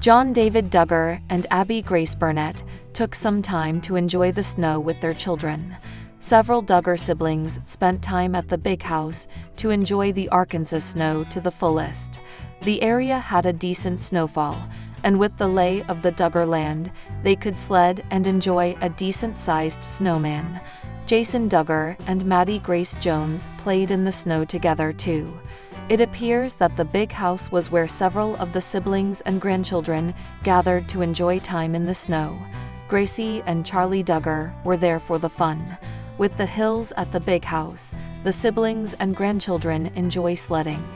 John David Duggar and Abby Grace Burnett took some time to enjoy the snow with their children. Several Duggar siblings spent time at the big house to enjoy the Arkansas snow to the fullest. The area had a decent snowfall, and with the lay of the Duggar land, they could sled and enjoy a decent-sized snowman. Jason Duggar and Maddie Grace Jones played in the snow together too. It appears that the big house was where several of the siblings and grandchildren gathered to enjoy time in the snow. Gracie and Charlie Duggar were there for the fun. With the hills at the big house, the siblings and grandchildren enjoy sledding.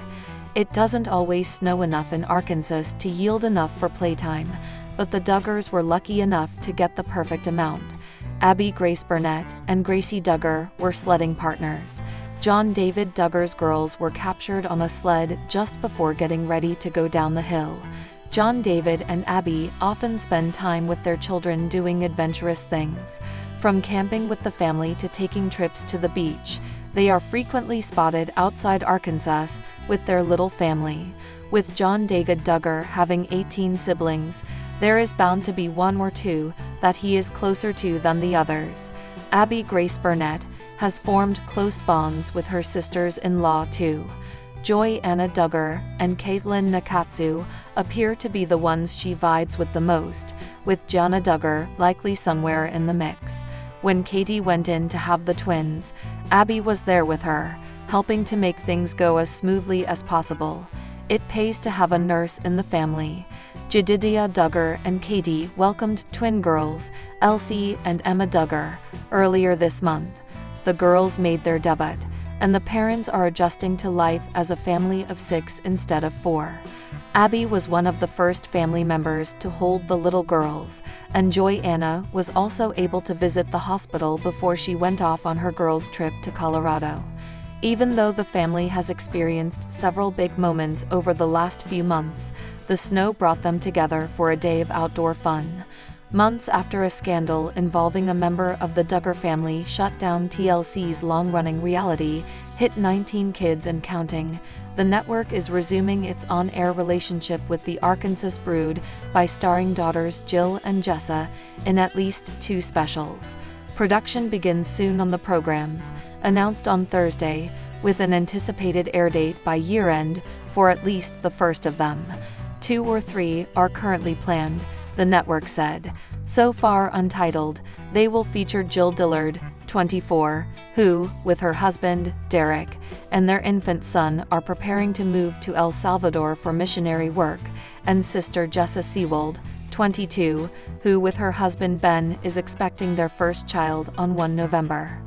It doesn't always snow enough in Arkansas to yield enough for playtime, but the Duggars were lucky enough to get the perfect amount. Abby Grace Burnett and Gracie Duggar were sledding partners. John David Duggar's girls were captured on a sled just before getting ready to go down the hill. John David and Abby often spend time with their children doing adventurous things. From camping with the family to taking trips to the beach, they are frequently spotted outside Arkansas with their little family. With John David Duggar having 18 siblings, there is bound to be one or two that he is closer to than the others. Abby Grace Burnett has formed close bonds with her sisters-in-law too. Joy Anna Duggar and Caitlin Nakatsu appear to be the ones she vibes with the most, with Gianna Duggar likely somewhere in the mix. When Katie went in to have the twins, Abby was there with her, helping to make things go as smoothly as possible. It pays to have a nurse in the family. Jedidiah Duggar and Katie welcomed twin girls, Elsie and Emma Duggar, earlier this month. The girls made their debut, and the parents are adjusting to life as a family of 6 instead of 4. Abby was one of the first family members to hold the little girls, and Joy Anna was also able to visit the hospital before she went off on her girls' trip to Colorado. Even though the family has experienced several big moments over the last few months, the snow brought them together for a day of outdoor fun. Months after a scandal involving a member of the Duggar family shut down TLC's long-running reality hit 19 Kids and Counting, the network is resuming its on-air relationship with the Arkansas brood by starring daughters Jill and Jessa in at least 2 specials. Production begins soon on the programs, announced on Thursday, with an anticipated air date by year-end for at least the first of them. 2 or 3 are currently planned, the network said. So far untitled, they will feature Jill Dillard, 24, who, with her husband, Derek, and their infant son are preparing to move to El Salvador for missionary work, and sister Jessa Seawold, 22, who with her husband Ben is expecting their first child on 1 November.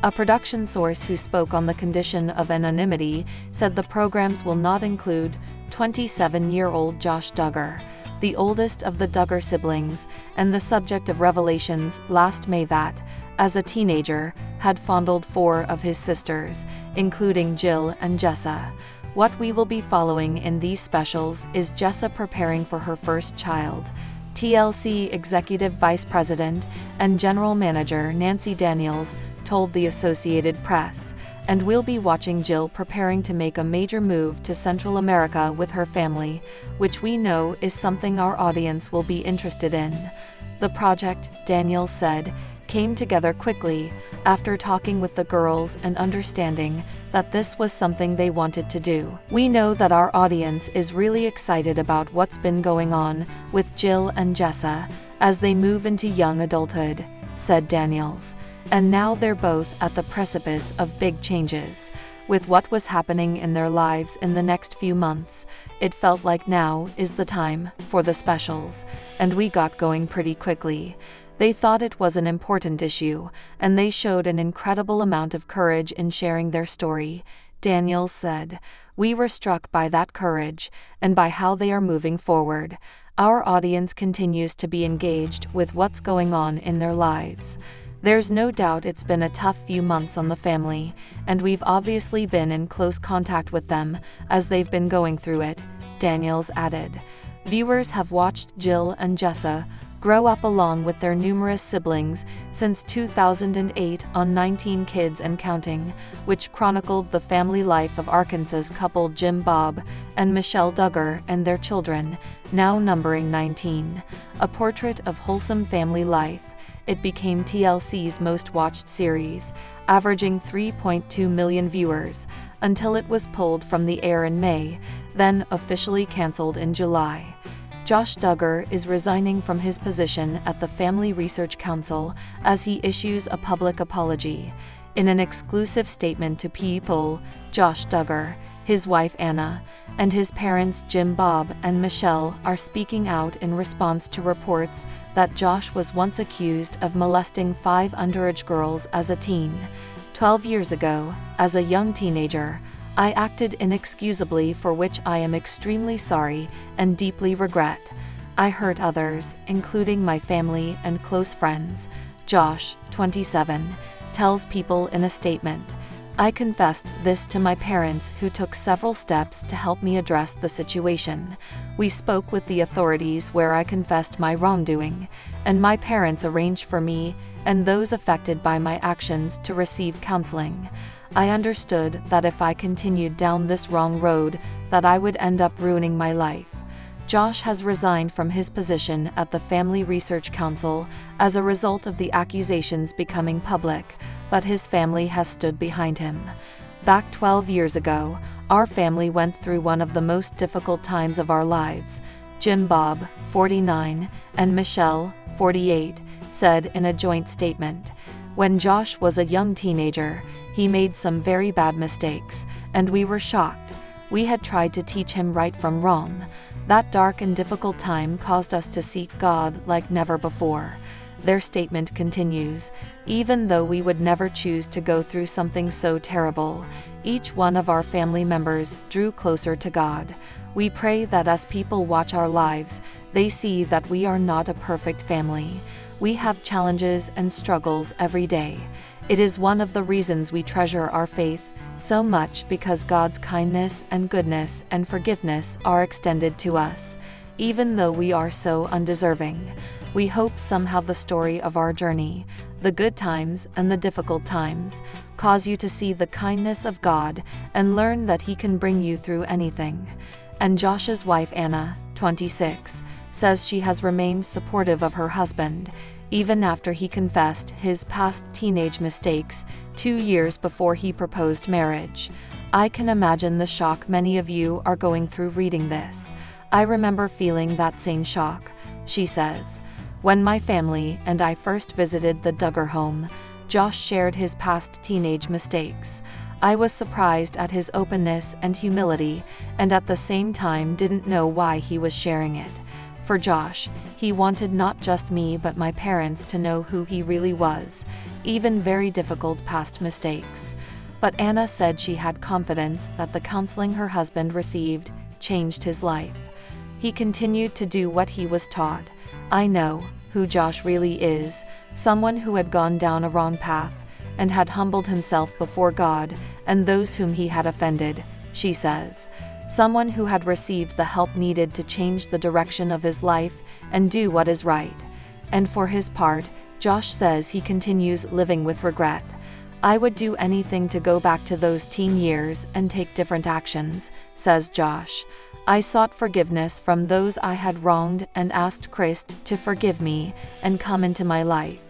A production source who spoke on the condition of anonymity said the programs will not include 27-year-old Josh Duggar, the oldest of the Duggar siblings, and the subject of revelations last May that, as a teenager, had fondled 4 of his sisters, including Jill and Jessa. What we will be following in these specials is Jessa preparing for her first child. TLC Executive Vice President and General Manager Nancy Daniels told the Associated Press, and we'll be watching Jill preparing to make a major move to Central America with her family, which we know is something our audience will be interested in. The project, Daniels said, came together quickly after talking with the girls and understanding that this was something they wanted to do. We know that our audience is really excited about what's been going on with Jill and Jessa as they move into young adulthood, said Daniels. And now they're both at the precipice of big changes. With what was happening in their lives in the next few months, it felt like now is the time for the specials, and we got going pretty quickly. They thought it was an important issue, and they showed an incredible amount of courage in sharing their story, Daniels said. We were struck by that courage, and by how they are moving forward. Our audience continues to be engaged with what's going on in their lives. There's no doubt it's been a tough few months on the family, and we've obviously been in close contact with them as they've been going through it, Daniels added. Viewers have watched Jill and Jessa grow up along with their numerous siblings since 2008 on 19 Kids and Counting, which chronicled the family life of Arkansas couple Jim Bob and Michelle Duggar and their children, now numbering 19. A portrait of wholesome family life, it became TLC's most watched series, averaging 3.2 million viewers, until it was pulled from the air in May, then officially canceled in July. Josh Duggar is resigning from his position at the Family Research Council as he issues a public apology. In an exclusive statement to People, Josh Duggar, his wife Anna, and his parents Jim Bob and Michelle are speaking out in response to reports that Josh was once accused of molesting 5 underage girls as a teen. 12 years ago, as a young teenager, I acted inexcusably, for which I am extremely sorry and deeply regret. I hurt others, including my family and close friends, Josh, 27, tells People in a statement. I confessed this to my parents, who took several steps to help me address the situation. We spoke with the authorities where I confessed my wrongdoing, and my parents arranged for me and those affected by my actions to receive counseling. I understood that if I continued down this wrong road, that I would end up ruining my life. Josh has resigned from his position at the Family Research Council as a result of the accusations becoming public, but his family has stood behind him. Back 12 years ago, our family went through one of the most difficult times of our lives, Jim Bob, 49, and Michelle, 48, said in a joint statement. When Josh was a young teenager, he made some very bad mistakes, and we were shocked. We had tried to teach him right from wrong. That dark and difficult time caused us to seek God like never before. Their statement continues, even though we would never choose to go through something so terrible, each one of our family members drew closer to God. We pray that as people watch our lives, they see that we are not a perfect family. We have challenges and struggles every day. It is one of the reasons we treasure our faith so much, because God's kindness and goodness and forgiveness are extended to us, even though we are so undeserving. We hope somehow the story of our journey, the good times and the difficult times, cause you to see the kindness of God and learn that He can bring you through anything. And Josh's wife Anna, 26, says she has remained supportive of her husband, even after he confessed his past teenage mistakes 2 years before he proposed marriage. I can imagine the shock many of you are going through reading this. I remember feeling that same shock, she says. When my family and I first visited the Duggar home, Josh shared his past teenage mistakes. I was surprised at his openness and humility, and at the same time didn't know why he was sharing it. For Josh, he wanted not just me but my parents to know who he really was, even very difficult past mistakes. But Anna said she had confidence that the counseling her husband received changed his life. He continued to do what he was taught. I know who Josh really is, someone who had gone down a wrong path and had humbled himself before God and those whom he had offended, she says. Someone who had received the help needed to change the direction of his life and do what is right. And for his part, Josh says he continues living with regret. I would do anything to go back to those teen years and take different actions, says Josh. I sought forgiveness from those I had wronged and asked Christ to forgive me and come into my life.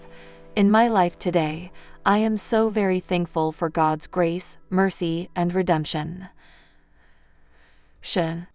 In my life today, I am so very thankful for God's grace, mercy, and redemption. Shin.